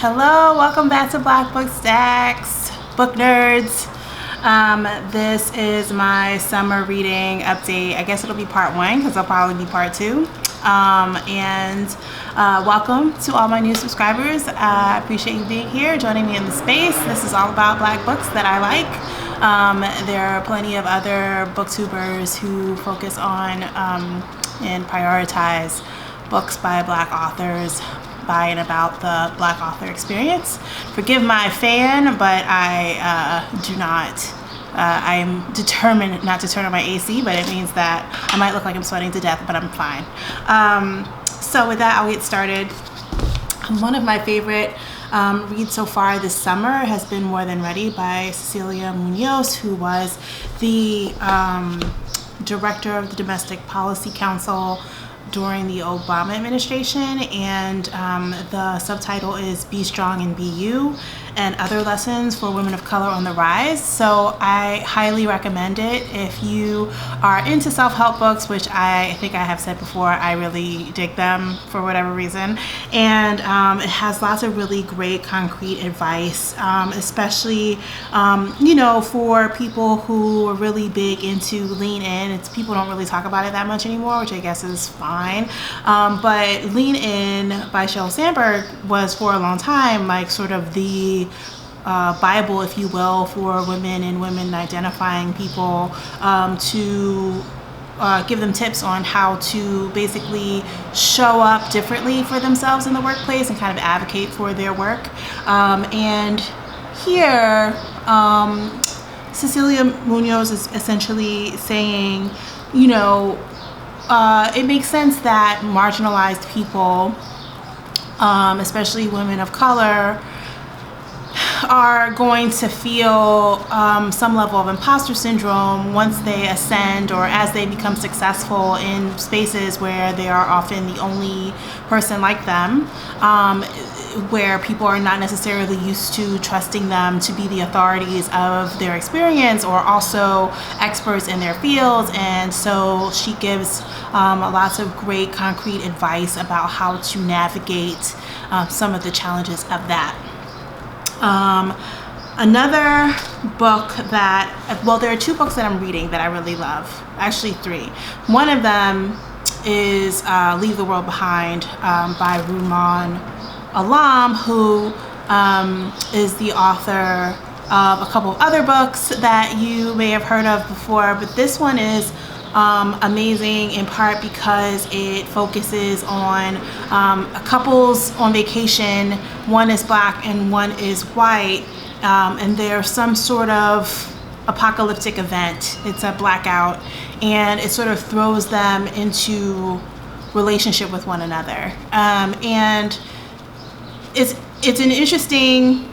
Hello, welcome back to Black Book Stacks, book nerds. This is my summer reading update. I guess it'll be part one because there'll probably be part two. Welcome to all my new subscribers. I appreciate you being here, joining me in the space. This is all about Black books that I like. There are plenty of other booktubers who focus on and prioritize books by Black authors, by and about the Black author experience. Forgive my fan, but I do not. I am determined not to turn on my AC, but it means that I might look like I'm sweating to death, but I'm fine. So with that, I'll get started. One of my favorite reads so far this summer has been More Than Ready by Cecilia Munoz, who was the director of the Domestic Policy Council during the Obama administration, and the subtitle is Be Strong and Be You and Other Lessons for Women of Color on the Rise. So I highly recommend it if you are into self-help books, which I think I have said before, I really dig them for whatever reason. And it has lots of really great concrete advice, especially for people who are really big into Lean In. People don't really talk about it that much anymore, which I guess is fine. But Lean In by Sheryl Sandberg was for a long time like sort of the Bible, if you will, for women and women identifying people, to give them tips on how to basically show up differently for themselves in the workplace and kind of advocate for their work. And here, Cecilia Munoz is essentially saying, it makes sense that marginalized people, especially women of color, are going to feel some level of imposter syndrome once they ascend or as they become successful in spaces where they are often the only person like them, where people are not necessarily used to trusting them to be the authorities of their experience or also experts in their fields. And so she gives lots of great concrete advice about how to navigate some of the challenges of that. Another book there are two books that I'm reading that I really love, actually three. One of them is Leave the World Behind by Rumaan Alam, who is the author of a couple of other books that you may have heard of before, but this one is amazing in part because it focuses on couples on vacation. One is Black and one is white, and there's some sort of apocalyptic event. It's a blackout, and it sort of throws them into relationship with one another. And it's an interesting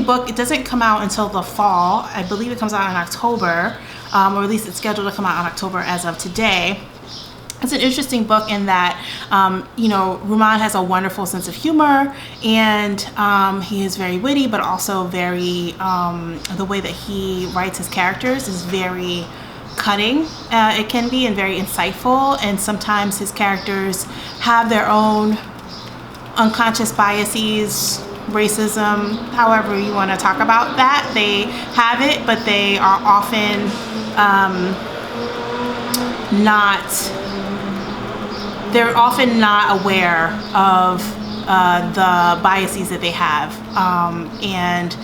book. It doesn't come out until the fall. I believe it comes out in October, or at least it's scheduled to come out in October as of today. It's an interesting book in that, Rumaan has a wonderful sense of humor, and he is very witty, but also very, the way that he writes his characters is very cutting. It can be, and very insightful, and sometimes his characters have their own unconscious biases, racism, however you want to talk about that. They have it, but they are often they're often not aware of the biases that they have. And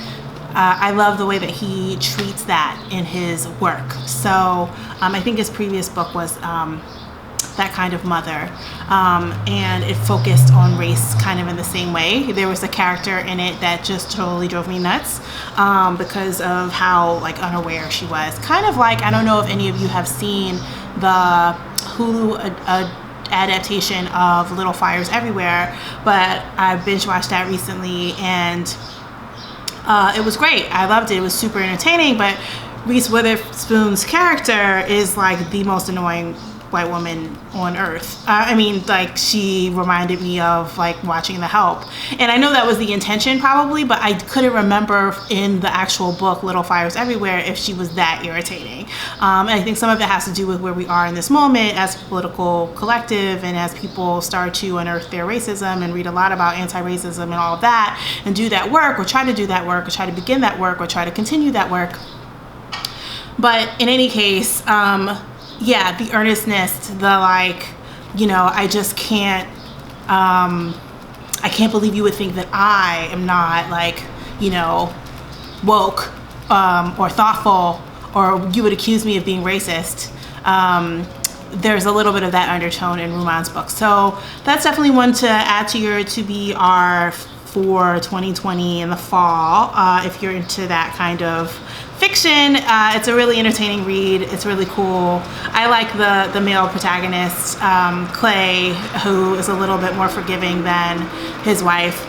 I love the way that he treats that in his work. So I think his previous book was That Kind of Mother, and it focused on race kind of in the same way. There was a character in it that just totally drove me nuts because of how unaware she was. Kind of like, I don't know if any of you have seen the Hulu adaptation of Little Fires Everywhere, but I binge watched that recently, and it was great. I loved it. It was super entertaining, but Reese Witherspoon's character is like the most annoying white woman on earth. I mean, like, she reminded me of like watching The Help, and I know that was the intention probably, but I couldn't remember in the actual book Little Fires Everywhere if she was that irritating. And I think some of it has to do with where we are in this moment as a political collective, and as people start to unearth their racism and read a lot about anti-racism and all of that, and do that work, or try to do that work, or try to begin that work, or try to continue that work. But in any case, yeah, the earnestness, the like, you know, I just can't, I can't believe you would think that I am not, like, you know, woke or thoughtful, or you would accuse me of being racist. There's a little bit of that undertone in Rumaan's book. So that's definitely one to add to your TBR for 2020 in the fall, if you're into that kind of fiction. It's a really entertaining read. It's really cool. I like the male protagonist, Clay, who is a little bit more forgiving than his wife,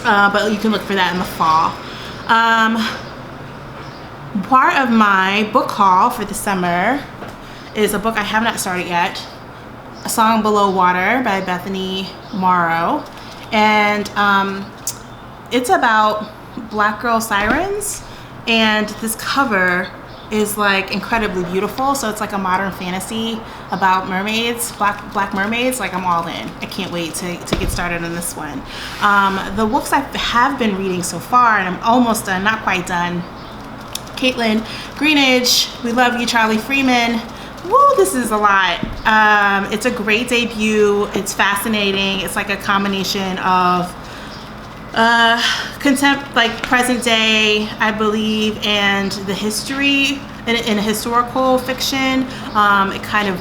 but you can look for that in the fall. Part of my book haul for the summer is a book I have not started yet, A Song Below Water by Bethany Morrow, and it's about Black girl sirens. And this cover is like incredibly beautiful. So it's like a modern fantasy about mermaids, black mermaids. Like, I'm all in. I can't wait to get started on this one. The books I have been reading so far, and I'm almost done, not quite done. Caitlin Greenidge, We Love You, Charlie Freeman. Woo, this is a lot. It's a great debut. It's fascinating. It's like a combination of like present day, I believe, and the history in historical fiction. It kind of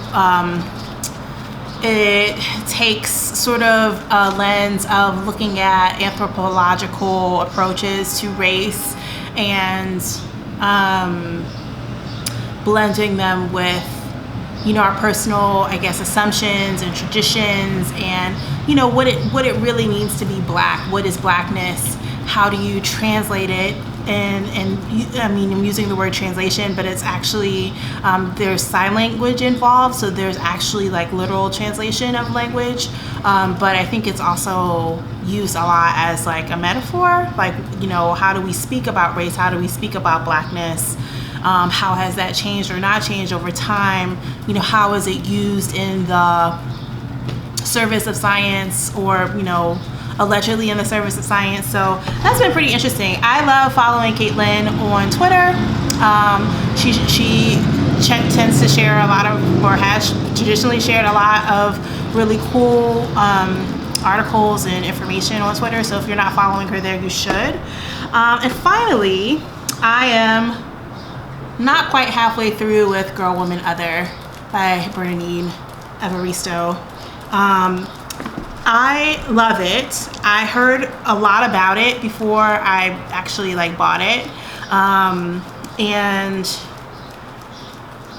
it takes sort of a lens of looking at anthropological approaches to race and blending them with, you know, our personal, I guess, assumptions and traditions, and, you know, what it really means to be black. What is blackness? How do you translate it? And I mean, I'm using the word translation, but it's actually, there's sign language involved, so there's actually like literal translation of language, but I think it's also used a lot as like a metaphor, like, you know, how do we speak about race? How do we speak about blackness? How has that changed or not changed over time? You know, how is it used in the service of science, or, you know, allegedly in the service of science? So that's been pretty interesting. I love following Caitlin on Twitter. She tends to share a lot of, or has traditionally shared a lot of really cool articles and information on Twitter. So if you're not following her there, you should. And finally, I am not quite halfway through with Girl, Woman, Other by Bernardine Evaristo. I love it. I heard a lot about it before I actually like bought it. And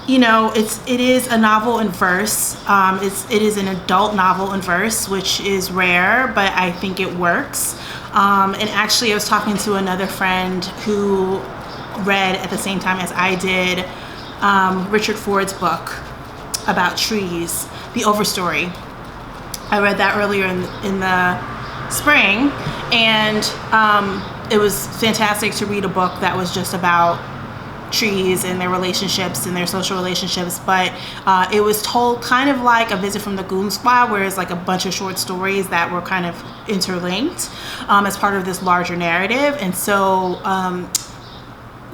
you know, it is a novel in verse. It is an adult novel in verse, which is rare, but I think it works. And actually, I was talking to another friend who read at the same time as I did Richard Ford's book about trees, The Overstory. I read that earlier in the spring, and it was fantastic to read a book that was just about trees and their relationships and their social relationships, but it was told kind of like A Visit from the Goon Squad, where it's like a bunch of short stories that were kind of interlinked as part of this larger narrative. And so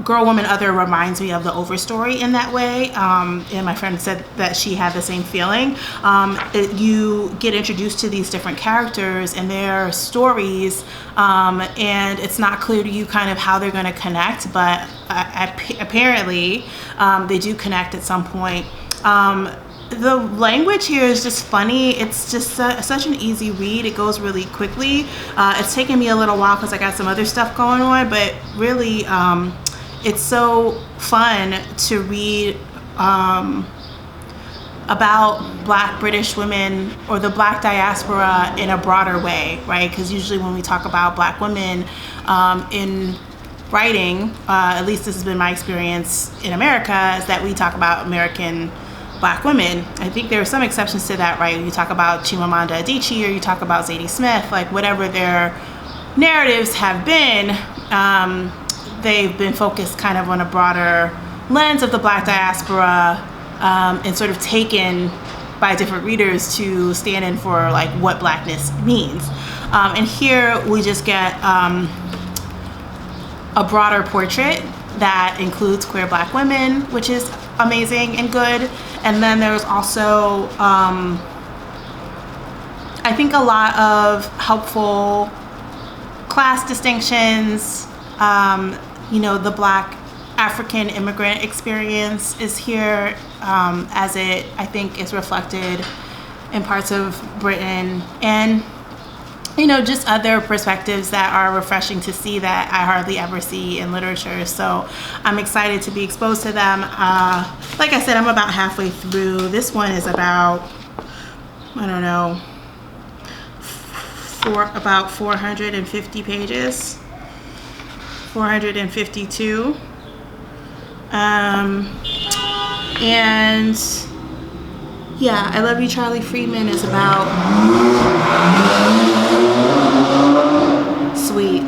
Girl, Woman, Other reminds me of The Overstory in that way, and my friend said that she had the same feeling. You get introduced to these different characters and their stories, and it's not clear to you kind of how they're going to connect, but apparently they do connect at some point. The language here is just funny. It's just such an easy read. It goes really quickly. It's taken me a little while because I got some other stuff going on, but really it's so fun to read about Black British women, or the Black diaspora in a broader way, right? Because usually when we talk about Black women in writing, at least this has been my experience in America, is that we talk about American Black women. I think there are some exceptions to that, right? You talk about Chimamanda Adichie or you talk about Zadie Smith, like whatever their narratives have been, they've been focused kind of on a broader lens of the Black diaspora, and sort of taken by different readers to stand in for like what Blackness means. And here we just get a broader portrait that includes queer Black women, which is amazing and good. And then there's also, I think, a lot of helpful class distinctions. The Black African immigrant experience is here, as it, I think, is reflected in parts of Britain, and just other perspectives that are refreshing to see that I hardly ever see in literature. So I'm excited to be exposed to them. Like I said, I'm about halfway through. This one is about, I don't know, about 450 pages, 452. And yeah, I Love You, Charlie Friedman is about sweet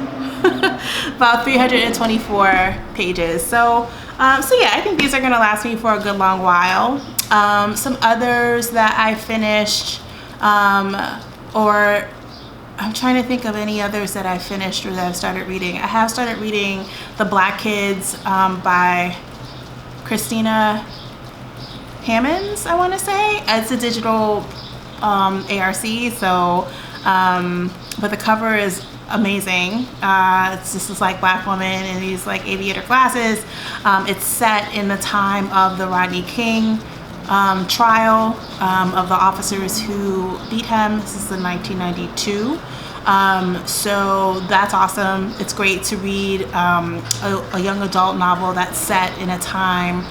about 324 pages. So yeah, I think these are gonna last me for a good long while. Some others that I finished, or I'm trying to think of any others that I finished or that I've started reading. I have started reading The Black Kids by Christina Hammonds, I want to say. It's a digital ARC, so but the cover is amazing. It's just this like Black woman in these like aviator glasses. It's set in the time of the Rodney King trial of the officers who beat him. This is in 1992. So that's awesome. It's great to read a young adult novel that's set in a time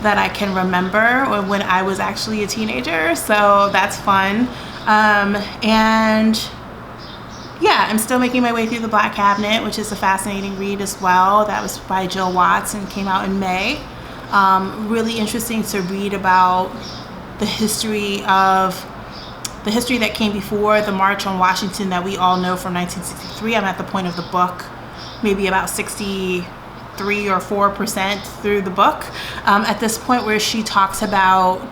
that I can remember, or when I was actually a teenager. So that's fun. And yeah, I'm still making my way through The Black Cabinet, which is a fascinating read as well. That was by Jill Watts and came out in May. Really interesting to read about the history that came before the March on Washington that we all know from 1963. I'm at the point of the book, maybe about 63 or 4% through the book, at this point, where she talks about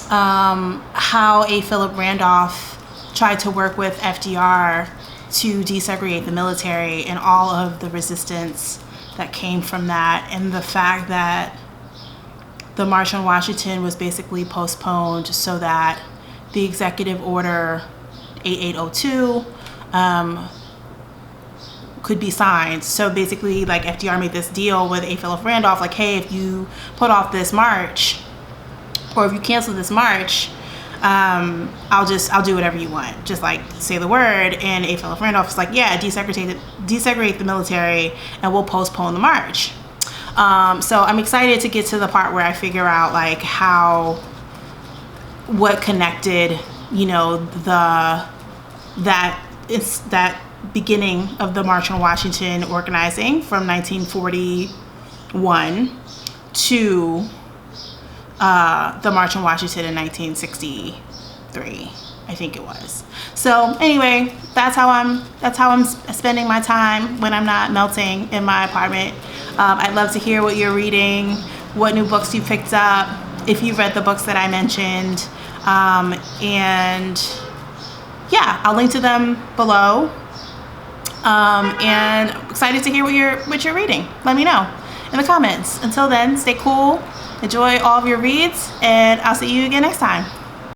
how A. Philip Randolph tried to work with FDR to desegregate the military and all of the resistance that came from that, and the fact that the March on Washington was basically postponed so that the executive order 8802 could be signed. So basically, like, FDR made this deal with A. Philip Randolph, like, hey, if you put off this march, or if you cancel this march, I'll do whatever you want. Just like say the word. And A. Philip Randolph is like, yeah, desegregate the military, and we'll postpone the march. So I'm excited to get to the part where I figure out like what connected, that beginning of the March on Washington organizing from 1941 to the March on Washington in 1963, I think it was. So anyway, that's how I'm spending my time when I'm not melting in my apartment. I'd love to hear what you're reading, what new books you picked up, if you've read the books that I mentioned, and yeah, I'll link to them below. And I'm excited to hear what you're reading. Let me know in the comments. Until then, stay cool, enjoy all of your reads, and I'll see you again next time.